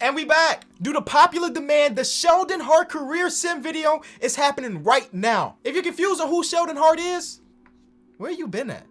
And we back. Due to popular demand, the Sheldon Hart career sim video is happening right now. If you're confused on who Sheldon Hart is, where you been at?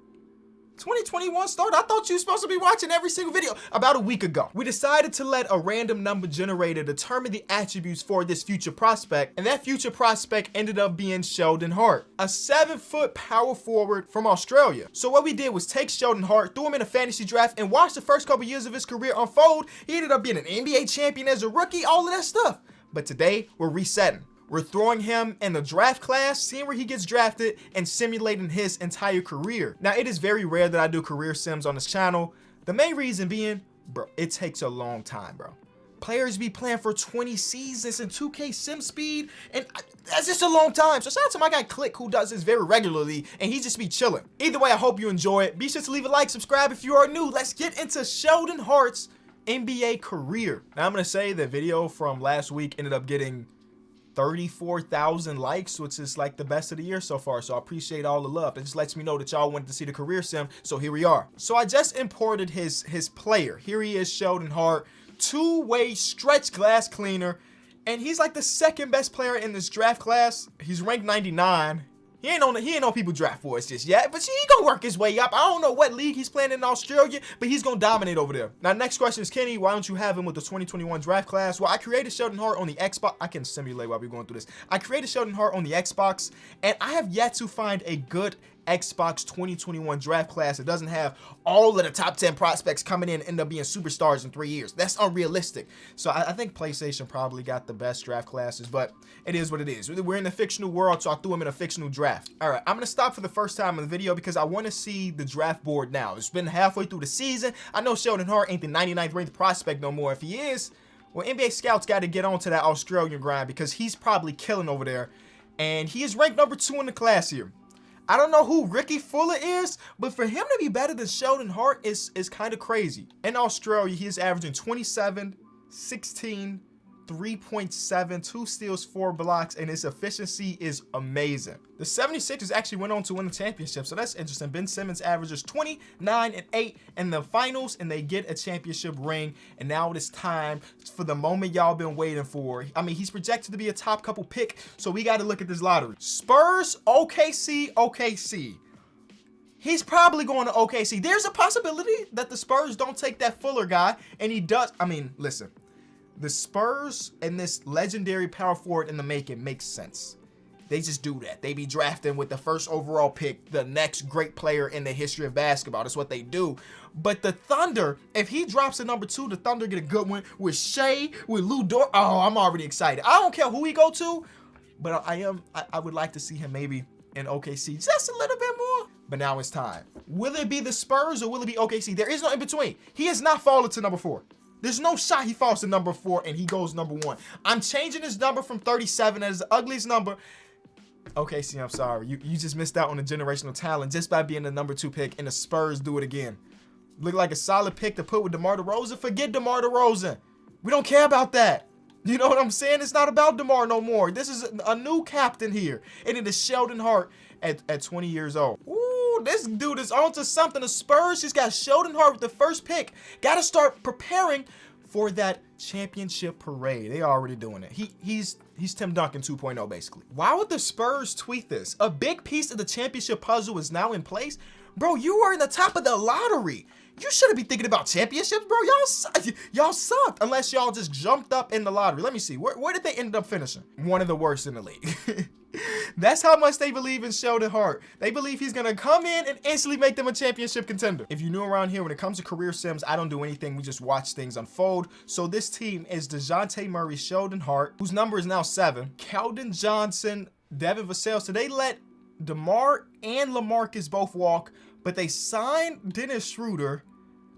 2021 started. I thought you were supposed to be watching every single video. About a week ago, we decided to let a random number generator determine the attributes for this future prospect, and that future prospect ended up being Sheldon Hart, a 7-foot power forward from Australia. So what we did was take Sheldon Hart, threw him in a fantasy draft, and watch the first couple years of his career unfold. He ended up being an NBA champion as a rookie, all of that stuff. But today, we're resetting. We're throwing him in the draft class, seeing where he gets drafted, and simulating his entire career. Now, it is very rare that I do career sims on this channel. The main reason being, bro, it takes a long time, bro. Players be playing for 20 seasons in 2K sim speed, and that's just a long time. So shout out to my guy Click, who does this very regularly, and he just be chilling. Either way, I hope you enjoy it. Be sure to leave a like, subscribe if you are new. Let's get into Sheldon Hart's NBA career. Now, I'm gonna say the video from last week ended up getting 34,000 likes, which is like the best of the year so far. So I appreciate all the love. It just lets me know that y'all wanted to see the career sim. So here we are. So I just imported his player. Here he is, Sheldon Hart, two-way stretch glass cleaner. And he's like the second best player in this draft class. He's ranked 99. He ain't on people draft for us just yet, but he gonna work his way up. I don't know what league he's playing in Australia, but he's gonna dominate over there. Now, next question is, Kenny, why don't you have him with the 2021 draft class? Well, I created Sheldon Hart on the Xbox. I can simulate while we're going through this. I created Sheldon Hart on the Xbox, and I have yet to find a good Xbox 2021 draft class that doesn't have all of the top 10 prospects coming in and end up being superstars in 3 years. That's unrealistic. So I think PlayStation probably got the best draft classes, but it is what it is. We're in a fictional world, so I threw him in a fictional draft. All right, I'm gonna stop for the first time in the video because I want to see the draft board now. It's been halfway through the season. I know Sheldon Hart ain't the 99th ranked prospect no more. If he is, well, NBA scouts got to get onto that Australian grind because he's probably killing over there, and he is ranked number 2 in the class here. I don't know who Ricky Fuller is, but for him to be better than Sheldon Hart is kind of crazy. In Australia, he is averaging 27, 16, 3.7, 2 steals, 4 blocks, and his efficiency is amazing. The 76ers actually went on to win the championship, so that's interesting. Ben Simmons averages 29 and 8 in the finals, and they get a championship ring. And now it is time for the moment y'all been waiting for. I mean, he's projected to be a top couple pick, so we got to look at this lottery. Spurs, OKC, OKC. He's probably going to OKC. There's a possibility that the Spurs don't take that Fuller guy, and he does. I mean, listen. The Spurs and this legendary power forward in the making makes sense. They just do that. They be drafting with the first overall pick, the next great player in the history of basketball. That's what they do. But the Thunder, if he drops a number 2, the Thunder get a good one with Shea, with Lou Dort. Oh, I'm already excited. I don't care who he go to, but I would like to see him maybe in OKC just a little bit more. But now it's time. Will it be the Spurs or will it be OKC? There is no in between. He has not fallen to number 4. There's no shot he falls to number 4 and he goes number 1. I'm changing his number from 37 as the ugliest number. Okay, see, I'm sorry. You just missed out on the generational talent just by being the number 2 pick, and the Spurs do it again. Look like a solid pick to put with DeMar DeRozan. Forget DeMar DeRozan. We don't care about that. You know what I'm saying? It's not about DeMar no more. This is a new captain here, and it is Sheldon Hart at 20 years old. Ooh, this dude is on to something. The Spurs just got Sheldon Hart with the first pick. Got to start preparing for that championship parade. They already doing it. He's Tim Duncan 2.0 basically. Why would the Spurs tweet this? A big piece of the championship puzzle is now in place. Bro, you were in the top of the lottery. You shouldn't be thinking about championships, bro. Y'all sucked unless y'all just jumped up in the lottery. Let me see. Where did they end up finishing? One of the worst in the league. That's how much they believe in Sheldon Hart. They believe he's gonna come in and instantly make them a championship contender. If you're new around here, when it comes to career sims, I don't do anything. We just watch things unfold. So this team is DeJounte Murray, Sheldon Hart, whose number is now 7, Keldon Johnson, Devin Vassell. So they let DeMar and LaMarcus both walk, but they signed Dennis Schroeder.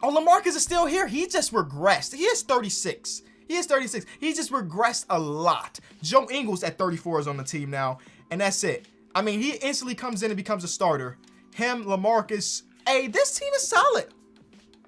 Oh, LaMarcus is still here. He just regressed. He is 36. He is 36. He just regressed a lot. Joe Ingles at 34 is on the team now, and that's it. I mean, he instantly comes in and becomes a starter. Him, LaMarcus. Hey, this team is solid.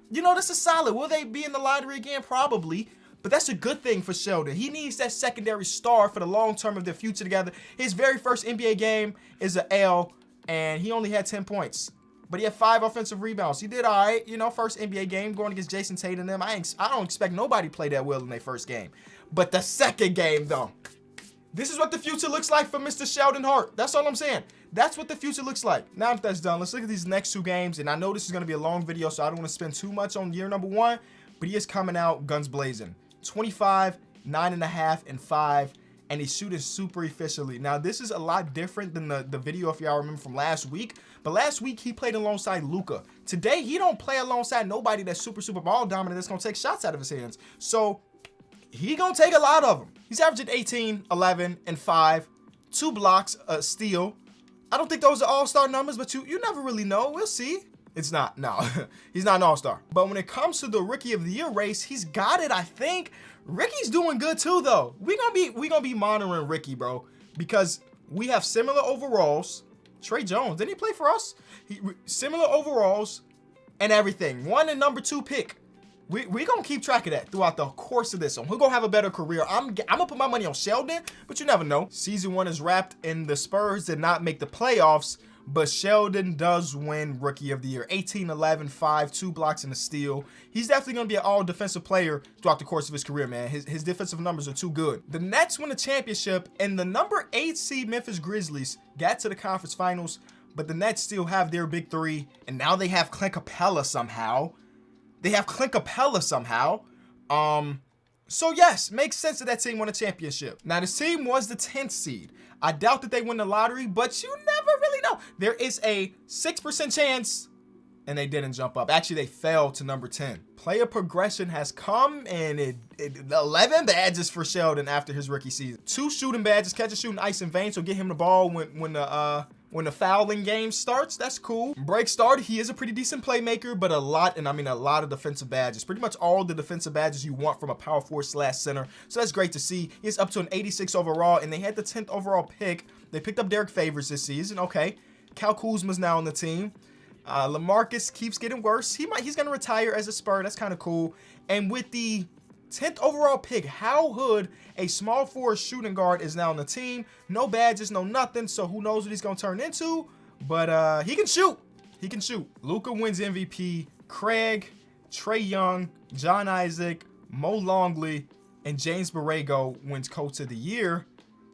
You know, this is solid. Will they be in the lottery again? Probably. But that's a good thing for Sheldon. He needs that secondary star for the long term of their future together. His very first NBA game is an L, and he only had 10 points. but he had 5 offensive rebounds. He did all right. You know, first NBA game going against Jason Tatum and them. I don't expect nobody to play that well in their first game. But the second game, though, this is what the future looks like for Mr. Sheldon Hart. That's all I'm saying. That's what the future looks like. Now that that's done, let's look at these next 2 games. And I know this is going to be a long video, so I don't want to spend too much on year number 1. But he is coming out guns blazing. 25, 9.5, and 5. And he's shooting super efficiently. Now, this is a lot different than the video, if y'all remember, from last week. But last week, he played alongside Luka. Today, he don't play alongside nobody that's super ball dominant that's going to take shots out of his hands. So, he going to take a lot of them. He's averaging 18, 11, and 5. 2 blocks, a steal. I don't think those are all-star numbers, but you never really know. We'll see. It's not. No, he's not an all-star. But when it comes to the Rookie of the Year race, he's got it, I think. Ricky's doing good too, though. We gonna be monitoring Ricky, bro, because we have similar overalls. Trey Jones, didn't he play for us? Similar overalls and everything. 1 and number 2 pick. We gonna keep track of that throughout the course of this one. We're gonna have a better career. I'm gonna put my money on Sheldon, but you never know. Season 1 is wrapped, and the Spurs did not make the playoffs. But Sheldon does win Rookie of the Year. 18, 11, 5, 2 blocks and a steal. He's definitely going to be an all-defensive player throughout the course of his career, man. His defensive numbers are too good. The Nets win the championship, and the number 8 seed Memphis Grizzlies got to the conference finals, but the Nets still have their big 3, and now they have Clint Capella somehow. So yes, makes sense that team won a championship. Now, this team was the 10th seed. I doubt that they win the lottery, but you never really know. There is a 6% chance, and they didn't jump up. Actually, they fell to number 10. Player progression has come, and 11 badges for Sheldon after his rookie season. 2 shooting badges, catch a shooting, ice and vein, so get him the ball when the fouling game starts. That's cool. Break start, he is a pretty decent playmaker, but a lot of defensive badges. Pretty much all the defensive badges you want from a power forward / center. So that's great to see. He's up to an 86 overall, and they had the 10th overall pick. They picked up Derek Favors this season. Okay. Kyle Kuzma's now on the team. LaMarcus keeps getting worse. He's gonna retire as a Spur. That's kind of cool. And with the 10th overall pick, Hal Hood, a small forward shooting guard, is now on the team. No badges, no nothing, so who knows what he's going to turn into. But he can shoot. He can shoot. Luka wins MVP. Craig, Trey Young, John Isaac, Mo Longley, and James Borrego wins Coach of the Year.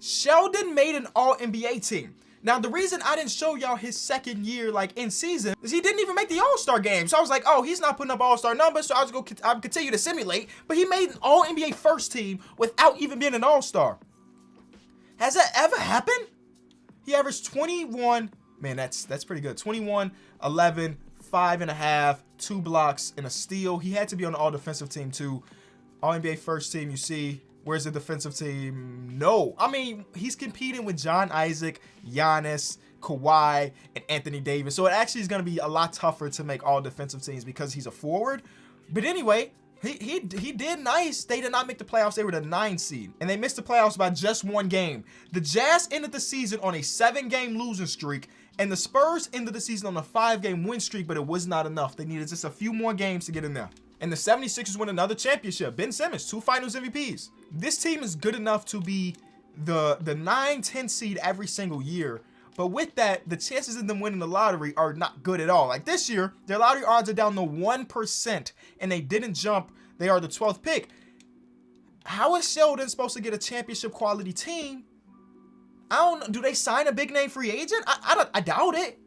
Sheldon made an All-NBA team. Now, the reason I didn't show y'all his second year, like, in season, is he didn't even make the All-Star game. So I was like, oh, he's not putting up All-Star numbers, so I'll continue to simulate. But he made an All-NBA first team without even being an All-Star. Has that ever happened? He averaged 21. Man, that's pretty good. 21, 11, 5.5, 2 blocks, and a steal. He had to be on the All-Defensive team, too. All-NBA first team, you see. Where's the defensive team? No. I mean, he's competing with John Isaac, Giannis, Kawhi, and Anthony Davis. So it actually is going to be a lot tougher to make all defensive teams because he's a forward. But anyway, he did nice. They did not make the playoffs. They were the 9 seed. And they missed the playoffs by just 1 game. The Jazz ended the season on a 7-game losing streak. And the Spurs ended the season on a 5-game win streak, but it was not enough. They needed just a few more games to get in there. And the 76ers win another championship. Ben Simmons, 2 finals MVPs. This team is good enough to be the 9-10 seed every single year. But with that, the chances of them winning the lottery are not good at all. Like this year, their lottery odds are down to 1%, and they didn't jump. They are the 12th pick. How is Sheldon supposed to get a championship quality team? I don't know. Do they sign a big name free agent? I doubt it.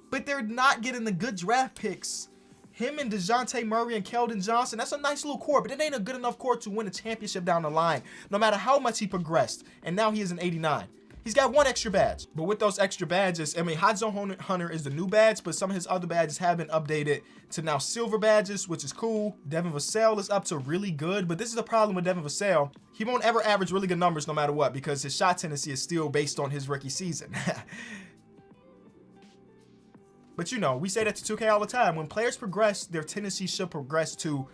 But they're not getting the good draft picks. Him and DeJounte Murray and Keldon Johnson, that's a nice little core, but it ain't a good enough core to win a championship down the line, no matter how much he progressed. And now he is an 89. He's got 1 extra badge. But with those extra badges, I mean, Hot Zone Hunter is the new badge, but some of his other badges have been updated to now silver badges, which is cool. Devin Vassell is up to really good, but this is the problem with Devin Vassell. He won't ever average really good numbers no matter what, because his shot tendency is still based on his rookie season. But you know, we say that to 2K all the time. When players progress, their tendency should progress too.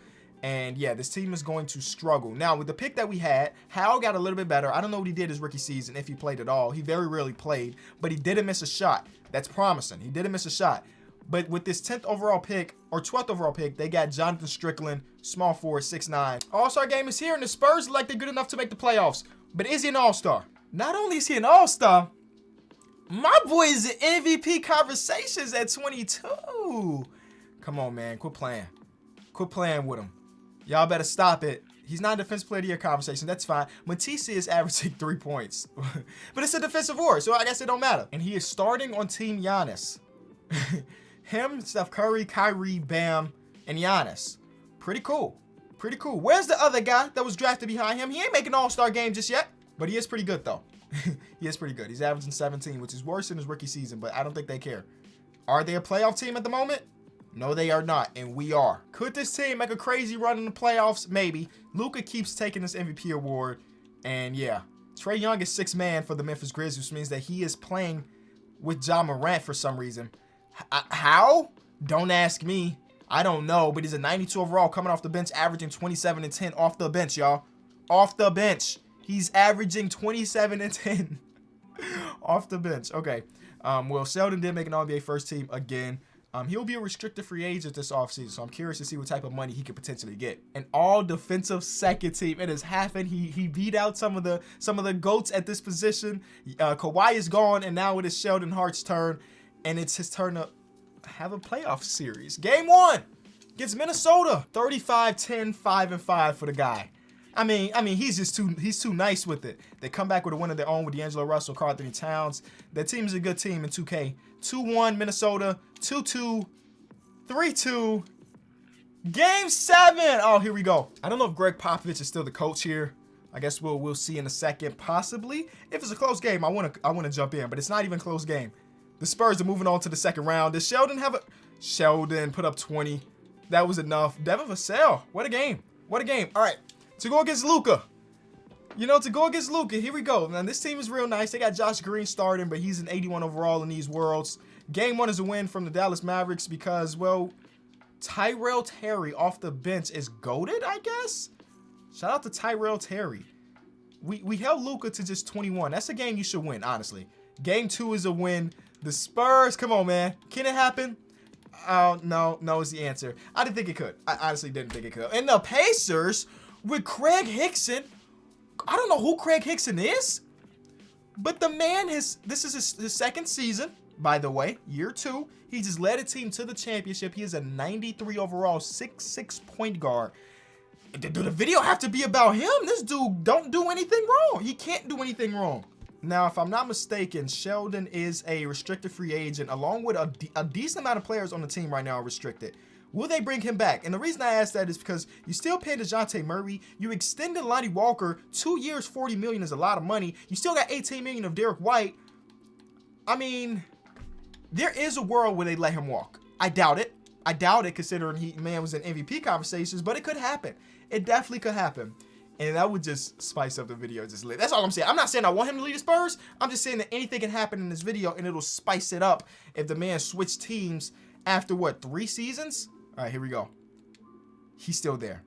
And yeah, this team is going to struggle. Now, with the pick that we had, Hal got a little bit better. I don't know what he did his rookie season, if he played at all. He very rarely played, but he didn't miss a shot. That's promising. He didn't miss a shot. But with this 10th overall pick, or 12th overall pick, they got Jonathan Strickland, small forward, 6'9". All-Star game is here, and the Spurs look like they're good enough to make the playoffs. But is he an All-Star? Not only is he an All-Star, My boy is in MVP conversations at 22. Come on, man. Quit playing. Quit playing with him. Y'all better stop it. He's not a defensive player of the year conversation. That's fine. Matisse is averaging 3 points. But it's a defensive award, so I guess it don't matter. And he is starting on Team Giannis. Him, Steph Curry, Kyrie, Bam, and Giannis. Pretty cool. Pretty cool. Where's the other guy that was drafted behind him? He ain't making an all-star game just yet. But he is pretty good, though. He is pretty good. He's averaging 17, which is worse than his rookie season, but I don't think they care. Are they a playoff team at the moment? No, they are not, and we are. Could this team make a crazy run in the playoffs? Maybe. Luka keeps taking this MVP award, and yeah. Trae Young is sixth man for the Memphis Grizzlies, which means that he is playing with Ja Morant for some reason. How? Don't ask me. I don't know, but he's a 92 overall coming off the bench, averaging 27 and 10 off the bench, y'all. Off the bench. He's averaging 27 and 10 off the bench. Okay. Well, Sheldon did make an All-NBA first team again. He'll be a restricted free agent this offseason, so I'm curious to see what type of money he could potentially get. An all-defensive second team. It has happened. He beat out some of the GOATs at this position. Kawhi is gone, and now it is Sheldon Hart's turn, and it's his turn to have a playoff series. Game 1 against Minnesota. 35-10, 5-5 for the guy. I mean, he's too nice with it. They come back with a win of their own with D'Angelo Russell, Karl Anthony Towns. That team is a good team in 2K. 2-1 Minnesota, 2-2, 3-2. Game 7. Oh, here we go. I don't know if Greg Popovich is still the coach here. I guess we'll see in a second, possibly. If it's a close game, I wanna jump in, but it's not even a close game. The Spurs are moving on to the second round. Does Sheldon have a Sheldon put up 20? That was enough. Devin Vassell. What a game. What a game. All right. To go against Luka. Here we go. Now, this team is real nice. They got Josh Green starting, but he's an 81 overall in these worlds. Game 1 is a win from the Dallas Mavericks because, well, Tyrell Terry off the bench is goated, I guess? Shout out to Tyrell Terry. We held Luka to just 21. That's a game you should win, honestly. Game 2 is a win. The Spurs, come on, man. Can it happen? No is the answer. I didn't think it could. I honestly didn't think it could. And the Pacers with Craig Hickson. I don't know who Craig Hickson is, but the man this is his second season, by the way, year 2. He just led a team to the championship. He is a 93 overall, 6'6" point guard. Do the video have to be about him? This dude don't do anything wrong. He can't do anything wrong. Now, if I'm not mistaken, Sheldon is a restricted free agent, along with a decent amount of players on the team right now are restricted. Will they bring him back? And the reason I ask that is because you still paying DeJounte Murray. You extended Lonnie Walker 2 years, $40 million is a lot of money. You still got $18 million of Derek White. I mean, there is a world where they let him walk. I doubt it. Considering man was in MVP conversations, but it could happen. It definitely could happen. And that would just spice up the video. That's all I'm saying. I'm not saying I want him to lead the Spurs. I'm just saying that anything can happen in this video, and it'll spice it up if the man switched teams after, what, 3 seasons? All right, here we go. He's still there.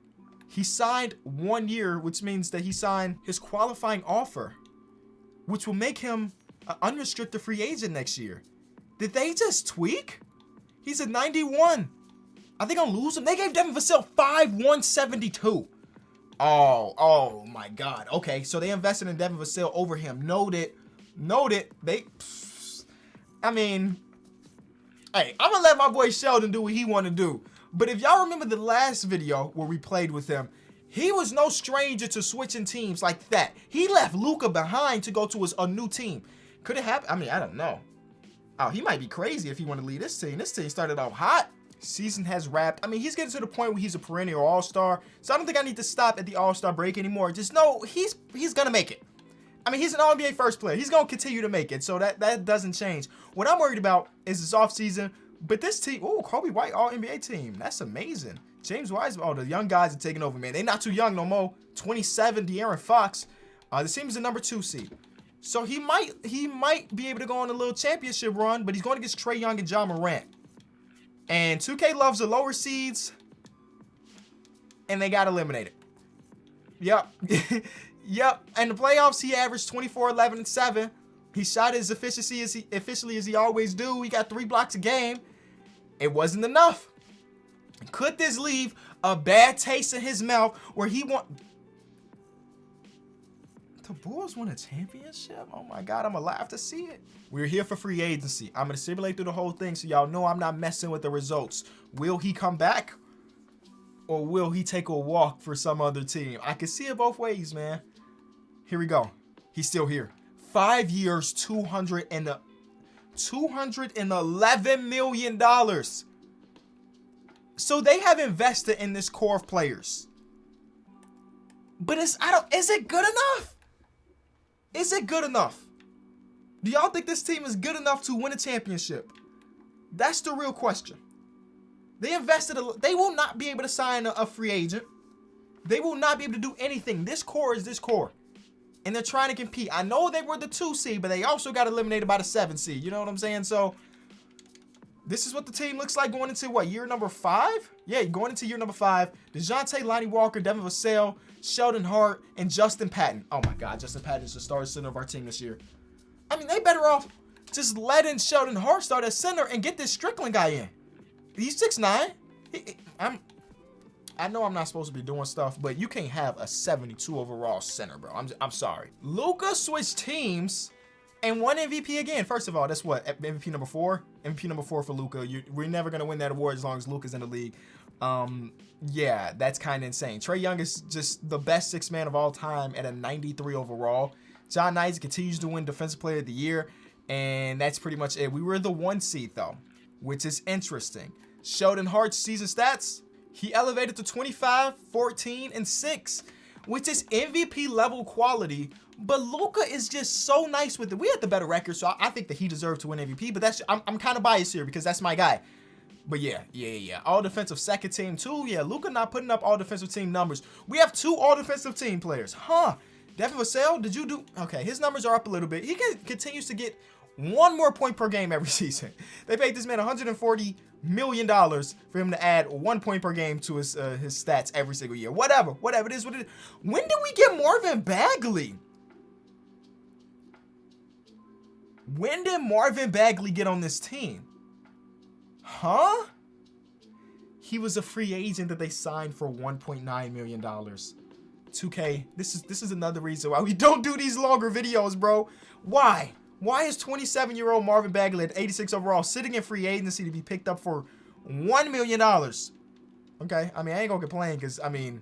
He signed 1 year, which means that he signed his qualifying offer, which will make him an unrestricted free agent next year. Did they just tweak? He's a 91. Are they going to lose him? They gave Devin Vassell 5/172. Oh my God. Okay, so they invested in Devin Vassell over him. Noted. I mean, hey, I'm going to let my boy Sheldon do what he want to do. But if y'all remember the last video where we played with him, he was no stranger to switching teams like that. He left Luka behind to go to a new team. Could it happen? I mean, I don't know. Oh, he might be crazy if he want to lead this team. This team started off hot. Season has wrapped. I mean, he's getting to the point where he's a perennial all-star. So I don't think I need to stop at the all-star break anymore. Just know he's going to make it. I mean, he's an All-NBA first player. He's going to continue to make it. So that doesn't change. What I'm worried about is his offseason. But this team, Kobe White All-NBA team. That's amazing. James Wiseman, the young guys are taking over, man. They're not too young no more. 27, De'Aaron Fox. The team is the number 2 seed. So he might be able to go on a little championship run, but he's going against Trae Young and Ja Morant. And 2K loves the lower seeds, and they got eliminated. Yep. Yep. In the playoffs, he averaged 24, 11, and 7. He shot as efficiently as he always do. He got 3 blocks a game. It wasn't enough. Could this leave a bad taste in his mouth where he The Bulls won a championship? Oh my God, I'm alive to see it. We're here for free agency. I'm gonna simulate through the whole thing so y'all know I'm not messing with the results. Will he come back? Or will he take a walk for some other team? I can see it both ways, man. Here we go. He's still here. 5 years, $211 million. So they have invested in this core of players. But is it good enough? Is it good enough? Do y'all think this team is good enough to win a championship? That's the real question. They invested, they will not be able to sign a free agent. They will not be able to do anything. This core is this core. And they're trying to compete. I know they were the 2 seed, but they also got eliminated by the 7 seed. You know what I'm saying? So, this is what the team looks like going into, what, year number 5? Yeah, going into year number 5. DeJounte, Lonnie Walker, Devin Vassell, Sheldon Hart, and Justin Patton. Oh my God, Justin Patton is the starting center of our team this year. I mean, they better off just letting Sheldon Hart start at center and get this Strickland guy in. He's 6'9". I know I'm not supposed to be doing stuff, but you can't have a 72 overall center, bro. I'm sorry. Luka switched teams and won MVP again. First of all, that's what, MVP number 4? MVP number 4 for Luka. We're never going to win that award as long as Luka's in the league. Yeah, that's kind of insane. Trae Young is just the best 6th man of all time at a 93 overall. John Knight continues to win Defensive Player of the Year, and that's pretty much it. We were the 1 seed, though, which is interesting. Sheldon Hart's season stats, he elevated to 25, 14, and 6, which is MVP level quality. But Luka is just so nice with it. We had the better record, so I think that he deserved to win MVP. But I'm kind of biased here because that's my guy. But yeah. All defensive second team too. Yeah, Luka not putting up all defensive team numbers. We have 2 all defensive team players. Devin Vassell, did you do? Okay, his numbers are up a little bit. He continues to get 1 more point per game every season. They paid this man $140 million for him to add 1 point per game to his stats every single year. Whatever, it is what it is. When did we get Marvin Bagley? When did Marvin Bagley get on this team? Huh? He was a free agent that they signed for $1.9 million. 2K, this is another reason why we don't do these longer videos, bro. Why? Why is 27-year-old Marvin Bagley at 86 overall sitting in free agency to be picked up for $1 million? Okay, I mean, I ain't gonna complain because, I mean,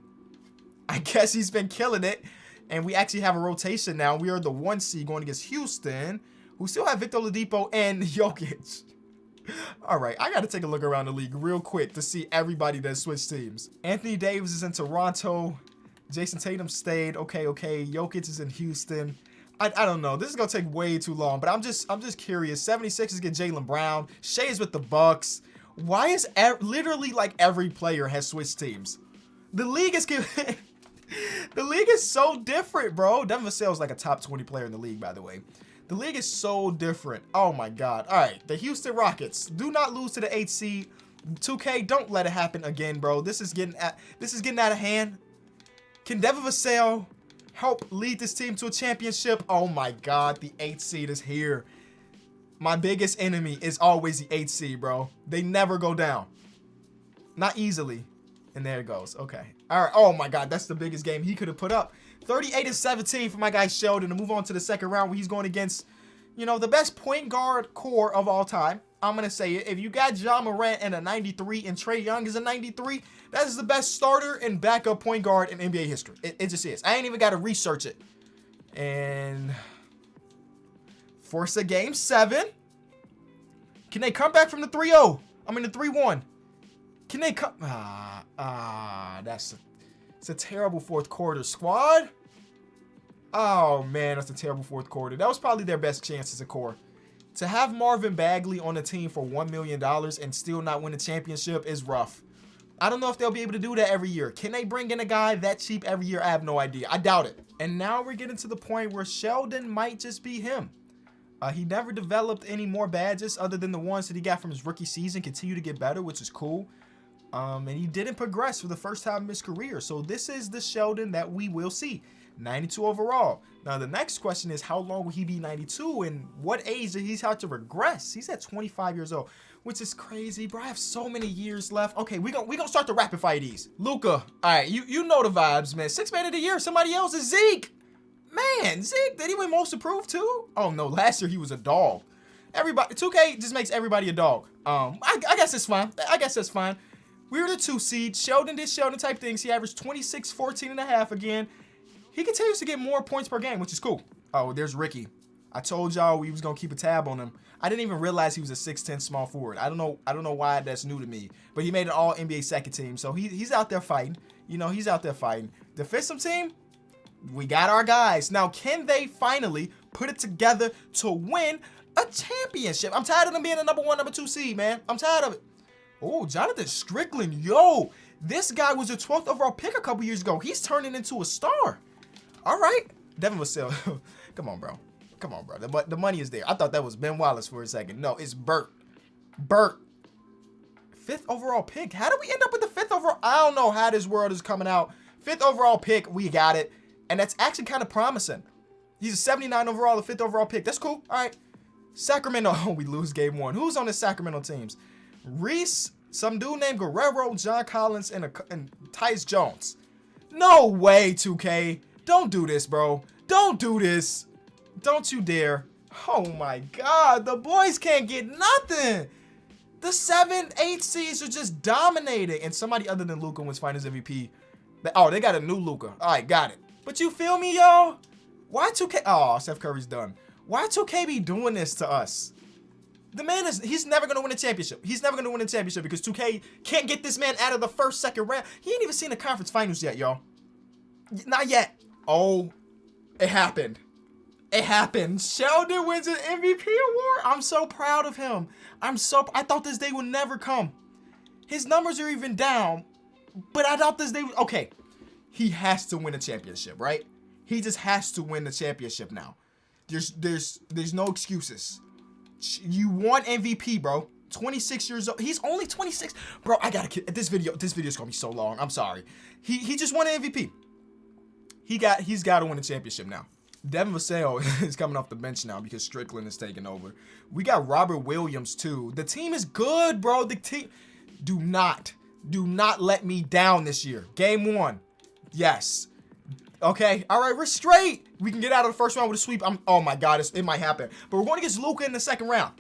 I guess he's been killing it. And we actually have a rotation now. We are the 1 seed going against Houston, who still have Victor Oladipo and Jokic. All right, I got to take a look around the league real quick to see everybody that switched teams. Anthony Davis is in Toronto. Jason Tatum stayed. Okay. Jokic is in Houston. I don't know. This is going to take way too long, but I'm just curious. 76ers get Jaylen Brown. Shea is with the Bucks. Why is literally like every player has switched teams? The league is the league is so different, bro. Devin Vassell is like a top 20 player in the league, by the way. The league is so different. Oh my God. All right, the Houston Rockets do not lose to the 8th seed. 2K, don't let it happen again, bro. This is getting out of hand. Can Devin Vassell help lead this team to a championship? Oh my God, the 8th seed is here. My biggest enemy is always the 8th seed, bro. They never go down. Not easily. And there it goes. Okay. All right. Oh my God, that's the biggest game he could have put up. 38-17 for my guy Sheldon to move on to the second round where he's going against, you know, the best point guard core of all time. I'm going to say it. If you got Ja Morant and a 93 and Trae Young is a 93, that is the best starter and backup point guard in NBA history. It just is. I ain't even got to research it. And force a game 7. Can they come back from the 3-0? I mean the 3-1. Can they come? It's a terrible fourth quarter, squad. Oh man, that's a terrible fourth quarter. That was probably their best chance as a core. To have Marvin Bagley on the team for $1 million and still not win a championship is rough. I don't know if they'll be able to do that every year. Can they bring in a guy that cheap every year? I have no idea. I doubt it. And now we're getting to the point where Sheldon might just be him. He never developed any more badges other than the ones that he got from his rookie season. Continue to get better, which is cool. And he didn't progress for the first time in his career. So this is the Sheldon that we will see. 92 overall. Now, the next question is, how long will he be 92 and what age did he have to regress? He's at 25 years old, which is crazy, bro. I have so many years left. Okay, we gonna start the rapid fire these. Luka, all right, you know the vibes, man. 6th man of the year, somebody else is Zeke. Man, Zeke, did he win most improved too? Oh no, last year he was a dog. Everybody, 2K just makes everybody a dog. I guess it's fine. I guess that's fine. We were the 2 seed. Sheldon did Sheldon type things. He averaged 26, 14 and a half again. He continues to get more points per game, which is cool. Oh, there's Ricky. I told y'all we was gonna keep a tab on him. I didn't even realize he was a 6'10" small forward. I don't know why that's new to me. But he made an all NBA second team. So he's out there fighting. You know, he's out there fighting. Defensive team, we got our guys. Now, can they finally put it together to win a championship? I'm tired of them being the number 1, number 2 seed, man. I'm tired of it. Oh, Jonathan Strickland. Yo, this guy was a 12th overall pick a couple years ago. He's turning into a star. All right. Devin Vassell. Come on, bro. Come on, bro. The money is there. I thought that was Ben Wallace for a second. No, it's Burt. Burt. 5th overall pick. How do we end up with the 5th overall? I don't know how this world is coming out. 5th overall pick. We got it. And that's actually kind of promising. He's a 79 overall, a 5th overall pick. That's cool. All right. Sacramento. Oh, we lose game 1. Who's on the Sacramento teams? Reese, some dude named Guerrero, John Collins, and Tyus Jones. No way, 2K. Don't do this, bro. Don't do this. Don't you dare. Oh, my God. The boys can't get nothing. The 7, 8 seeds are just dominating. And somebody other than Luka wins Finals MVP. Oh, they got a new Luka. All right, got it. But you feel me, y'all? Why 2K? Oh, Steph Curry's done. Why 2K be doing this to us? The man he's never going to win a championship. He's never going to win a championship because 2K can't get this man out of the first, second round. He ain't even seen the conference finals yet, y'all. Not yet. Oh, it happened. It happened. Sheldon wins an MVP award. I'm so proud of him. I thought this day would never come. His numbers are even down, but I thought this day would, okay. He has to win a championship, right? He just has to win the championship now. There's no excuses. You want MVP, bro. 26 years old. He's only 26. Bro, I gotta this video's gonna be so long. I'm sorry. He just won an MVP. He's gotta win a championship now. Devin Vassell is coming off the bench now because Strickland is taking over. We got Robert Williams too. The team is good, bro. The team do not let me down this year. Game 1. Yes. Okay. All right. We're straight. We can get out of the first round with a sweep. Oh my God. It might happen. But we're going against Luka in the second round.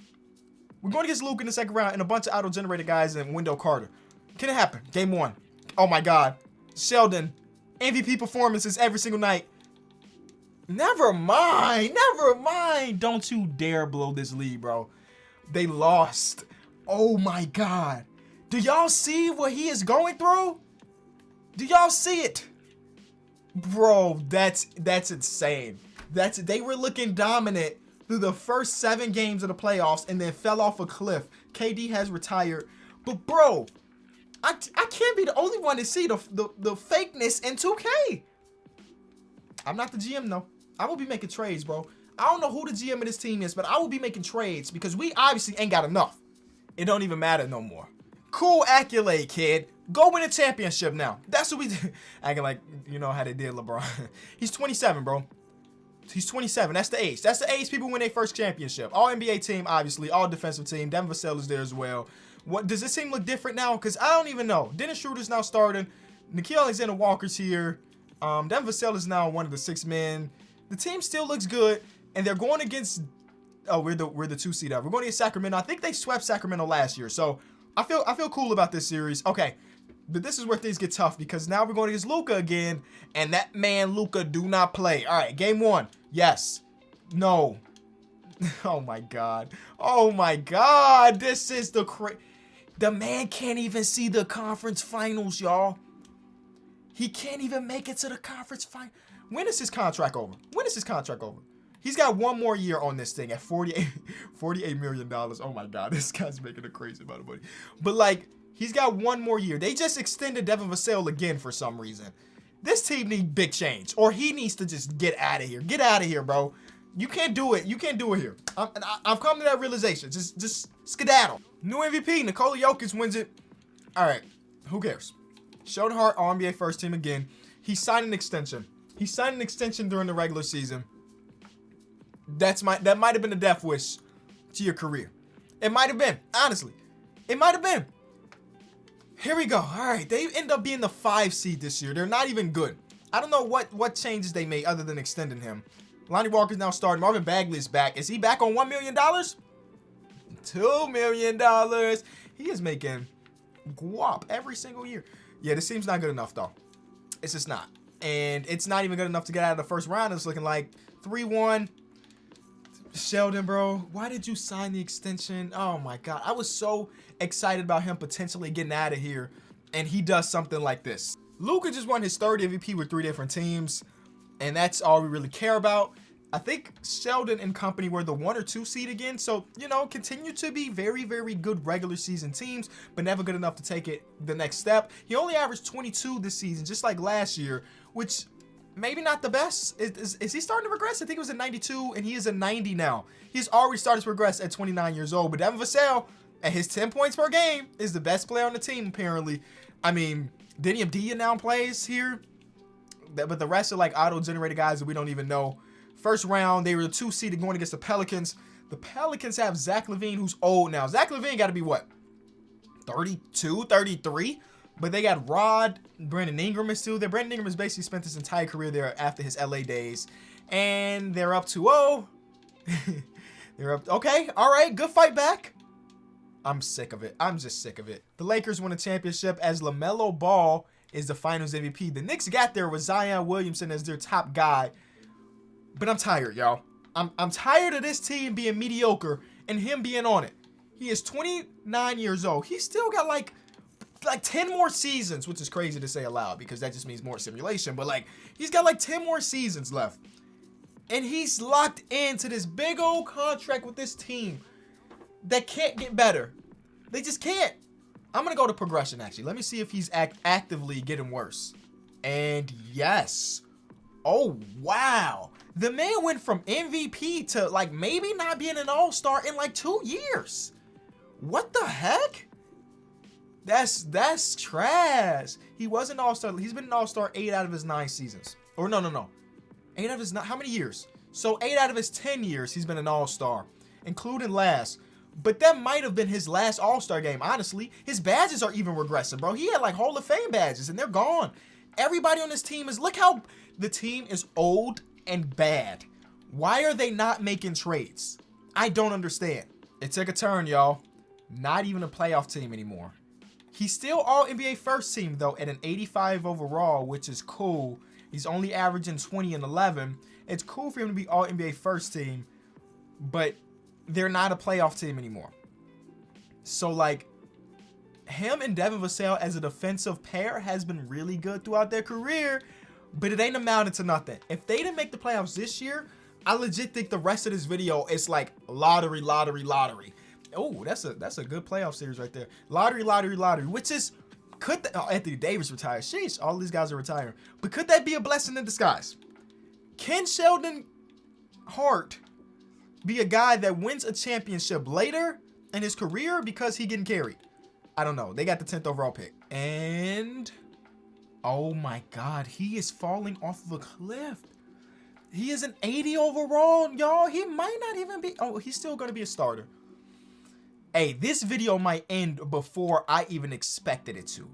We're going against Luka in the second round and a bunch of auto-generated guys and Wendell Carter. Can it happen? Game 1. Oh my God. Sheldon. MVP performances every single night. Never mind. Never mind. Don't you dare blow this lead, bro. They lost. Oh my God. Do y'all see what he is going through? Do y'all see it? Bro, that's insane. They were looking dominant through the first 7 games of the playoffs and then fell off a cliff. KD has retired. But bro, I can't be the only one to see the fakeness in 2K. I'm not the GM though. I will be making trades, bro. I don't know who the GM of this team is, but I will be making trades because we obviously ain't got enough. It don't even matter no more. Cool accolade, kid. Go win a championship now. That's what we did. Acting like, you know how they did LeBron. He's 27, bro. He's 27. That's the age. That's the age people win their first championship. All NBA team, obviously. All defensive team. Devin Vassell is there as well. What does this team look different now? Because I don't even know. Dennis Schroeder's now starting. Nikhil Alexander-Walker's here. Devin Vassell is now one of the 6 men. The team still looks good. And they're going against... Oh, we're the 2 seed up. We're going against Sacramento. I think they swept Sacramento last year. So I feel cool about this series. Okay. But this is where things get tough because now we're going against Luka again. And that man, Luka, do not play. All right, game 1. Yes. No. Oh, my God. Oh, my God. This is the man can't even see the conference finals, y'all. He can't even make it to the conference final. When is his contract over? When is his contract over? He's got 1 more year on this thing at $48 million. Oh, my God. This guy's making a crazy amount of money. But, like... He's got 1 more year. They just extended Devin Vassell again for some reason. This team needs big change. Or he needs to just get out of here. Get out of here, bro. You can't do it. You can't do it here. I've come to that realization. Just skedaddle. New MVP. Nikola Jokic wins it. All right. Who cares? Sheldon Hart, All-NBA first team again. He signed an extension. He signed an extension during the regular season. That might have been a death wish to your career. It might have been. Honestly. It might have been. Here we go. All right. They end up being the 5 seed this year. They're not even good. I don't know what changes they made other than extending him. Lonnie Walker's now starting. Marvin Bagley's back. Is he back on $1 million? $2 million. He is making guap every single year. Yeah, this team's not good enough, though. It's just not. And it's not even good enough to get out of the first round. It's looking like 3-1. Sheldon, bro, why did you sign the extension? Oh, my God. I was so excited about him potentially getting out of here, and he does something like this. Luka just won his third MVP with 3 different teams, and that's all we really care about. I think Sheldon and company were the 1 or 2 seed again, so, you know, continue to be very, very good regular season teams, but never good enough to take it the next step. He only averaged 22 this season, just like last year, which maybe not the best. Is he starting to regress? I think it was a 92, and he is a 90 now. He's already started to regress at 29 years old, but Devin Vassell, at his 10 points per game, is the best player on the team, apparently. I mean, Denny Abdia now plays here, but the rest are like auto-generated guys that we don't even know. First round, they were the 2 seed going against the Pelicans. The Pelicans have Zach LaVine, who's old now. Zach LaVine got to be what? 32, 33? But they got Rod. Brandon Ingram is still there. Brandon Ingram has basically spent his entire career there after his LA days. And they're up 2-0. They're up. Okay, all right, good fight back. I'm sick of it. I'm just sick of it. The Lakers won a championship as LaMelo Ball is the finals MVP. The Knicks got there with Zion Williamson as their top guy. But I'm tired, y'all. I'm tired of this team being mediocre and him being on it. He is 29 years old. He's still got like 10 more seasons, which is crazy to say aloud because that just means more simulation. But like, he's got like 10 more seasons left. And he's locked into this big old contract with this team that can't get better. They just can't. I'm going to go to progression, actually. Let me see if he's actively getting worse. And yes. Oh, wow. The man went from MVP to like maybe not being an all-star in like 2 years. What the heck? That's trash. He was an all-star. He's been an all-star 8 out of his 9 seasons. Or no. 8 out of his 9. How many years? So 8 out of his 10 years, he's been an all-star, including last. But that might have been his last all-star game, honestly. His badges are even regressing, bro. He had like Hall of Fame badges, and they're gone. Everybody on this team is, look how the team is old and bad. Why are they not making trades? I don't understand. It took a turn, y'all. Not even a playoff team anymore. He's still all NBA first team, though, at an 85 overall, which is cool. He's only averaging 20 and 11. It's cool for him to be all NBA first team, but they're not a playoff team anymore. So, like, him and Devin Vassell as a defensive pair has been really good throughout their career, but it ain't amounted to nothing. If they didn't make the playoffs this year, I legit think the rest of this video is like lottery. Oh, that's a good playoff series right there. Lottery, which is, Anthony Davis retired. Sheesh, all these guys are retiring. But could that be a blessing in disguise? Can Sheldon Hart be a guy that wins a championship later in his career because he getting carried? I don't know. They got the 10th overall pick. And oh my God, he is falling off of a cliff. He is an 80 overall, y'all. He might not even be. Oh, he's still going to be a starter. Hey, this video might end before I even expected it to.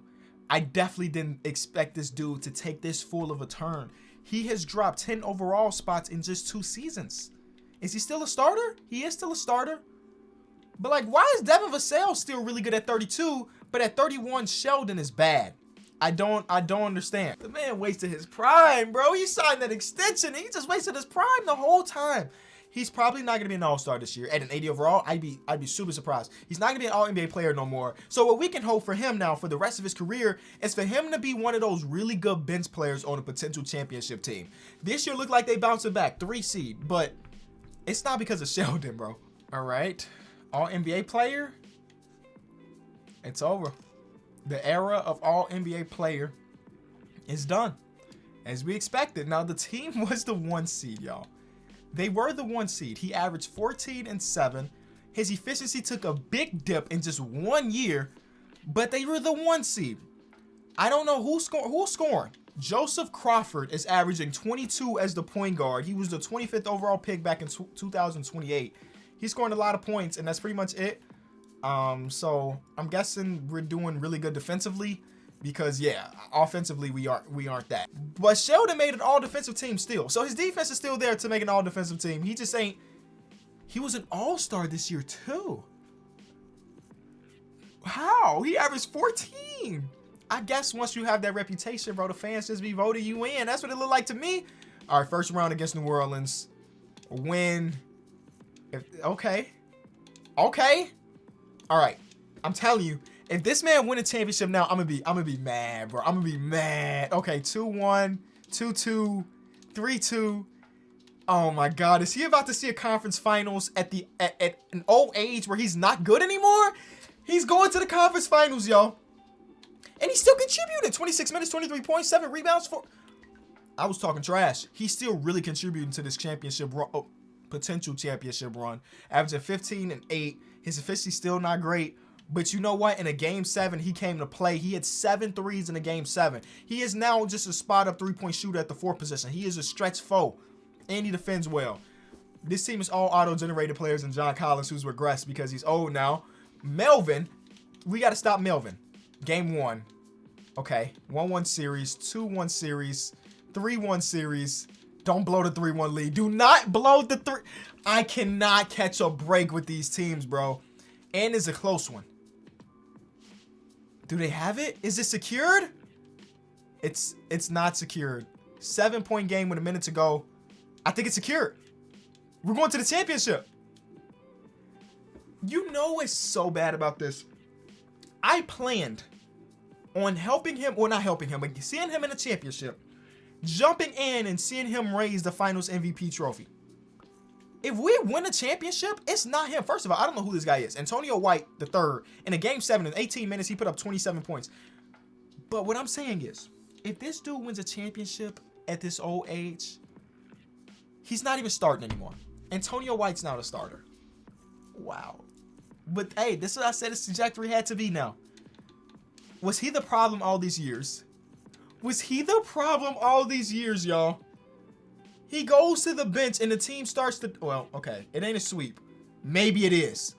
I definitely didn't expect this dude to take this full of a turn. He has dropped 10 overall spots in just 2 seasons. Is he still a starter? He is still a starter. But like, why is Devin Vassell still really good at 32, but at 31, Sheldon is bad? I don't understand. The man wasted his prime, bro. He signed that extension. He just wasted his prime the whole time. He's probably not gonna be an all-star this year. At an 80 overall, I'd be super surprised. He's not gonna be an all-NBA player no more. So what we can hope for him now for the rest of his career is for him to be one of those really good bench players on a potential championship team. This year looked like they bounced back, 3 seed, but it's not because of Sheldon, bro. All right, all-NBA player. It's over. The era of all-NBA player is done, as we expected. Now the team was the 1 seed, y'all. They were the 1 seed. He averaged 14 and 7. His efficiency took a big dip in just 1 year, but they were the 1 seed. I don't know who's scoring. Joseph Crawford is averaging 22 as the point guard. He was the 25th overall pick back in 2028. He's scoring a lot of points, and that's pretty much it. So I'm guessing we're doing really good defensively because yeah, offensively we aren't that. But Sheldon made an all-defensive team still, so his defense is still there to make an all-defensive team. He just ain't. He was an all-star this year too. How? He averaged 14. I guess once you have that reputation, bro, the fans just be voting you in. That's what it looked like to me. All right, first round against New Orleans. Win. Okay. All right. I'm telling you, if this man win a championship now, I'm gonna be mad, bro. I'm gonna be mad. Okay, 2-1, 2-2, 3-2. Oh my God, is he about to see a conference finals at an old age where he's not good anymore? He's going to the conference finals, yo. And he still contributed. 26 minutes, 23 points, 7 rebounds. I was talking trash. He's still really contributing to this championship run, potential championship run. Averaging 15 and 8. His efficiency still not great. But you know what? In a game 7, he came to play. He had 7 threes in a game 7. He is now just a spot-up three-point shooter at the 4th position. He is a stretch foe. And he defends well. This team is all auto-generated players and John Collins, who's regressed because he's old now. Melvin, we got to stop Melvin. Game 1. Okay. 1-1 series. 2-1 series. 3-1 series. Don't blow the 3-1 lead. Do not blow the 3. I cannot catch a break with these teams, bro. And it's a close one. Do they have it? Is it secured? It's not secured. 7-point game with a minute to go. I think it's secured. We're going to the championship. You know what's so bad about this? I planned on helping him, or not helping him, but seeing him in the championship, jumping in and seeing him raise the finals MVP trophy. If we win a championship, it's not him. First of all, I don't know who this guy is. Antonio White, the third. In a game 7 in 18 minutes, he put up 27 points. But what I'm saying is, if this dude wins a championship at this old age, he's not even starting anymore. Antonio White's now the starter. Wow. But hey, this is what I said his trajectory had to be now. Was he the problem all these years? Was he the problem all these years, y'all? He goes to the bench and the team starts to... Well, okay. It ain't a sweep. Maybe it is.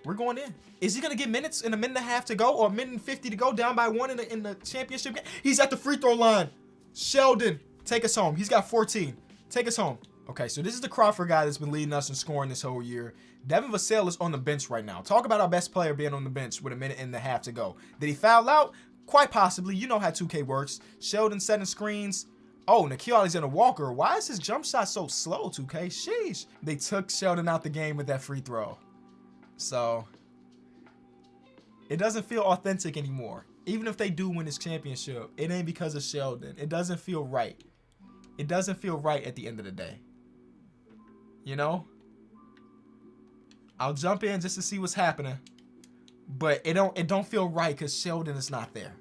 We're going in. Is he going to get minutes in a minute and a half to go or a minute and 50 to go down by 1 in the championship game? He's at the free throw line. Sheldon, take us home. He's got 14. Take us home. Okay, so this is the Crawford guy that's been leading us in scoring this whole year. Devin Vassell is on the bench right now. Talk about our best player being on the bench with a minute and a half to go. Did he foul out? Quite possibly. You know how 2K works. Sheldon setting screens. Oh, Nickeil Alexander-Walker. Why is his jump shot so slow, 2K? Sheesh. They took Sheldon out the game with that free throw. So, it doesn't feel authentic anymore. Even if they do win this championship, it ain't because of Sheldon. It doesn't feel right. It doesn't feel right at the end of the day. You know? I'll jump in just to see what's happening. But it don't feel right because Sheldon is not there.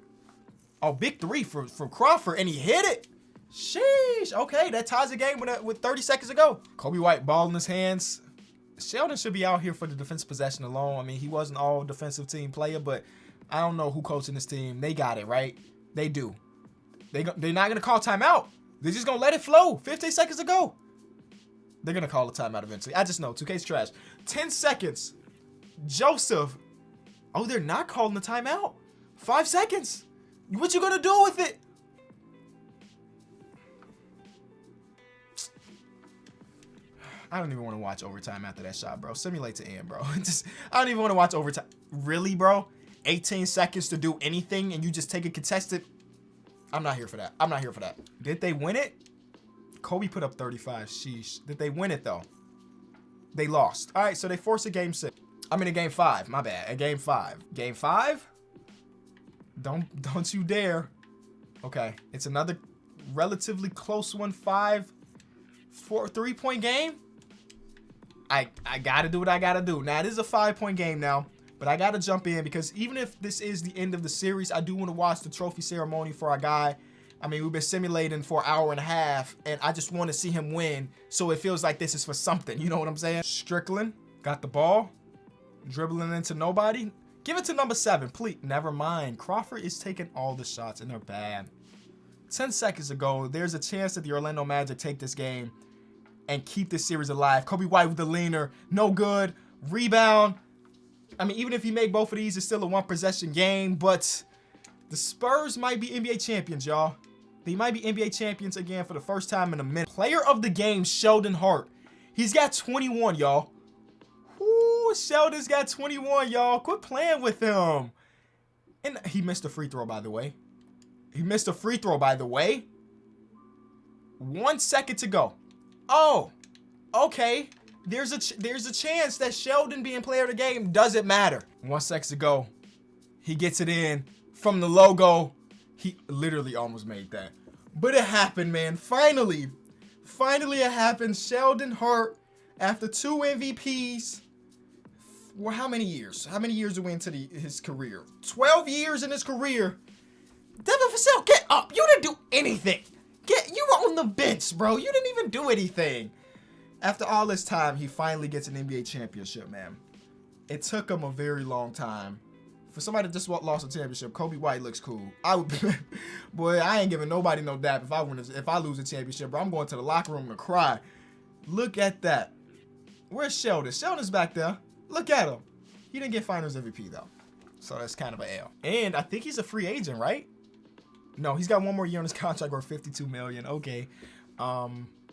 Oh, big 3 from Crawford, and he hit it. Sheesh. Okay, that ties the game with 30 seconds to go. Kobe White, ball in his hands. Sheldon should be out here for the defensive possession alone. I mean, he wasn't all defensive team player, but I don't know who coaching this team. They got it, right? They do. They're not going to call timeout. They're just going to let it flow. 15 seconds to go. They're going to call a timeout eventually. I just know. 2K's trash. 10 seconds. Joseph. Oh, they're not calling the timeout. 5 seconds. What you going to do with it? I don't even want to watch overtime after that shot, bro. Simulate to end, bro. I don't even want to watch overtime. Really, bro? 18 seconds to do anything and you just take a contested... I'm not here for that. I'm not here for that. Did they win it? Kobe put up 35. Sheesh. Did they win it, though? They lost. All right, so they forced a game 6. I mean, a game 5. My bad. A game 5. Game 5? Don't you dare. Okay. It's another relatively close one. 3-point game. I got to do what I got to do. Now, it is a 5-point game now. But I got to jump in because even if this is the end of the series, I do want to watch the trophy ceremony for our guy. I mean, we've been simulating for an hour and a half, and I just want to see him win, so it feels like this is for something. You know what I'm saying? Strickland got the ball, dribbling into nobody. Give it to number 7, please. Never mind. Crawford is taking all the shots, and they're bad. 10 seconds ago, there's a chance that the Orlando Magic take this game and keep this series alive. Kobe White with the leaner. No good. Rebound. I mean, even if you make both of these, it's still a 1-possession game, but The Spurs might be NBA champions, y'all. They might be NBA champions again for the first time in a minute. Player of the game, Sheldon Hart. He's got 21, y'all. Ooh, Sheldon's got 21, y'all. Quit playing with him. And he missed a free throw, by the way. 1 second to go. Oh, okay. There's a chance that Sheldon being player of the game doesn't matter. 1 second to go. He gets it in from the logo. He literally almost made that. But it happened, man. Finally it happened. Sheldon Hart, after 2 MVPs. Well, how many years? How many years are we into his career? 12 years in his career. Devin Vassell, get up. You didn't do anything. You were on the bench, bro. You didn't even do anything. After all this time, he finally gets an NBA championship, man. It took him a very long time. For somebody that just lost a championship, Kobe White looks cool. Boy, I ain't giving nobody no dap if I lose a championship, bro. I'm going to the locker room to cry. Look at that. Where's Sheldon? Sheldon's back there. Look at him. He didn't get Finals MVP, though. So that's kind of an L. And I think he's a free agent, right? No, he's got 1 more year on his contract worth $52 million. Okay.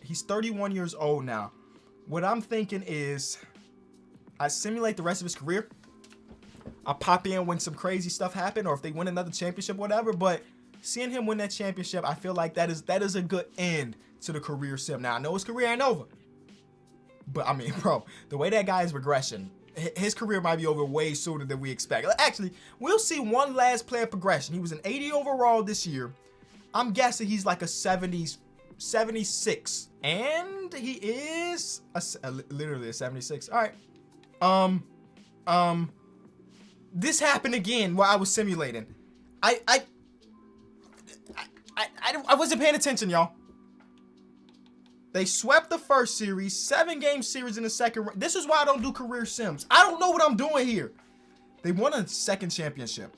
He's 31 years old now. What I'm thinking is I simulate the rest of his career. I pop in when some crazy stuff happen or if they win another championship, whatever. But seeing him win that championship, I feel like that is a good end to the career sim. Now, I know his career ain't over. But, I mean, bro, the way that guy is progressing, his career might be over way sooner than we expect. Actually, we'll see one last player progression. He was an 80 overall this year. I'm guessing he's like a 76. And he is literally a 76. All right. This happened again while I was simulating. I wasn't paying attention, y'all. They swept the first series, 7-game series in the second. This is why I don't do career sims. I don't know what I'm doing here. They won a second championship,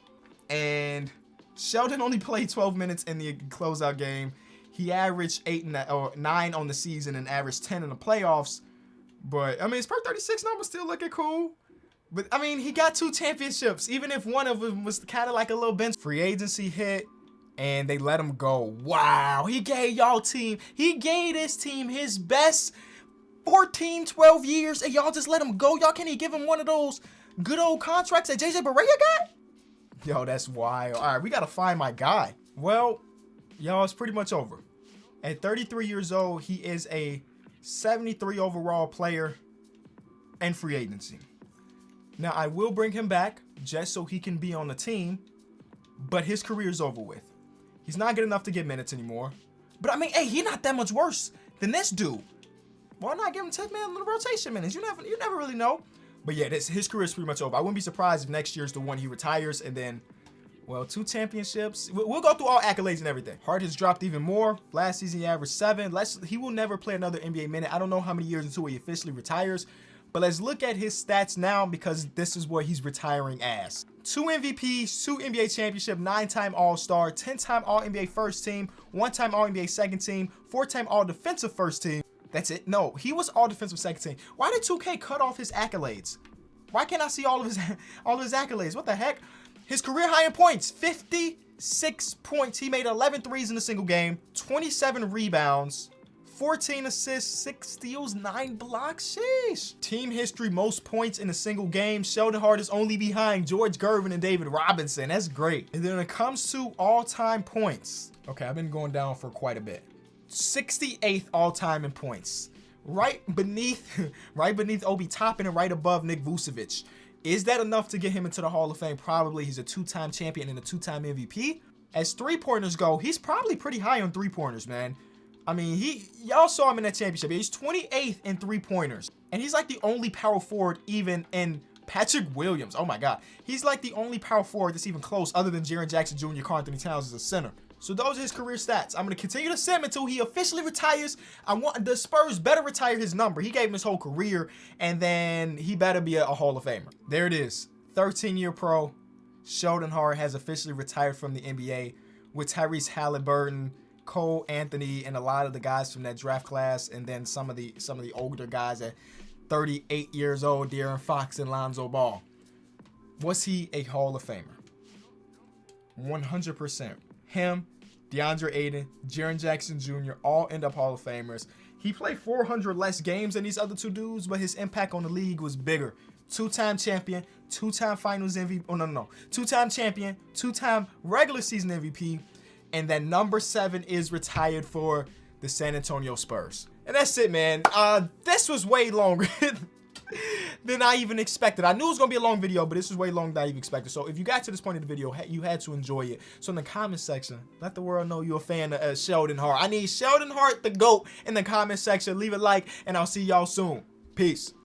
and Sheldon only played 12 minutes in the closeout game. He averaged 9 on the season and averaged 10 in the playoffs. But I mean, his per 36 number still looking cool. But I mean, he got 2 championships, even if one of them was kind of like a little bench. Free agency hit. And they let him go. Wow. He gave this team his best 14, 12 years. And y'all just let him go. Y'all can't even give him one of those good old contracts that JJ Barea got? Yo, that's wild. All right, we got to find my guy. Well, y'all, it's pretty much over. At 33 years old, he is a 73 overall player and free agency. Now, I will bring him back just so he can be on the team. But his career is over with. He's not good enough to get minutes anymore. But I mean, hey, he's not that much worse than this dude. Why not give him 10-man rotation minutes? You never really know. But yeah, his career is pretty much over. I wouldn't be surprised if next year's the one he retires and then, well, 2 championships. We'll go through all accolades and everything. Hart has dropped even more. Last season he averaged 7. He will never play another NBA minute. I don't know how many years until he officially retires. But let's look at his stats now because this is what he's retiring as. 2 MVPs, 2 NBA championship, 9-time All-Star, 10-time All-NBA first team, 1-time All-NBA second team, 4-time All-Defensive first team. That's it. No, he was All-Defensive second team. Why did 2K cut off his accolades? Why can't I see all of his accolades? What the heck? His career high in points, 56 points. He made 11 threes in a single game, 27 rebounds, 14 assists, 6 steals, 9 blocks. Sheesh. Team history, most points in a single game. Sheldon Hart is only behind George Gervin and David Robinson. That's great. And then when it comes to all-time points, okay, I've been going down for quite a bit. 68th all-time in points. Right beneath Obi Toppin and right above Nick Vucevic. Is that enough to get him into the Hall of Fame? Probably. He's a 2-time champion and a 2-time MVP. As 3-pointers go, he's probably pretty high on 3-pointers, man. I mean, y'all saw him in that championship. He's 28th in 3-pointers. And he's like the only power forward even in Patrick Williams. Oh my God. He's like the only power forward that's even close other than Jaren Jackson Jr., Karl Anthony Towns as a center. So those are his career stats. I'm going to continue to sim until he officially retires. I want the Spurs better retire his number. He gave him his whole career, and then he better be a Hall of Famer. There it is. 13-year pro. Sheldon Hart has officially retired from the NBA with Tyrese Halliburton, Cole Anthony, and a lot of the guys from that draft class, and then some of the older guys at 38 years old, De'Aaron Fox and Lonzo Ball. Was he a Hall of Famer? 100%. Him, DeAndre Ayton, Jaren Jackson Jr. all end up Hall of Famers. He played 400 less games than these other two dudes, but his impact on the league was bigger. Two-time champion, two-time finals MVP. Oh, no. Two-time champion, two-time regular season MVP. And that number 7 is retired for the San Antonio Spurs. And that's it, man. This was way longer than I even expected. I knew it was going to be a long video, but this was way longer than I even expected. So if you got to this point of the video, you had to enjoy it. So in the comment section, let the world know you're a fan of Sheldon Hart. I need Sheldon Hart, the GOAT, in the comment section. Leave a like, and I'll see y'all soon. Peace.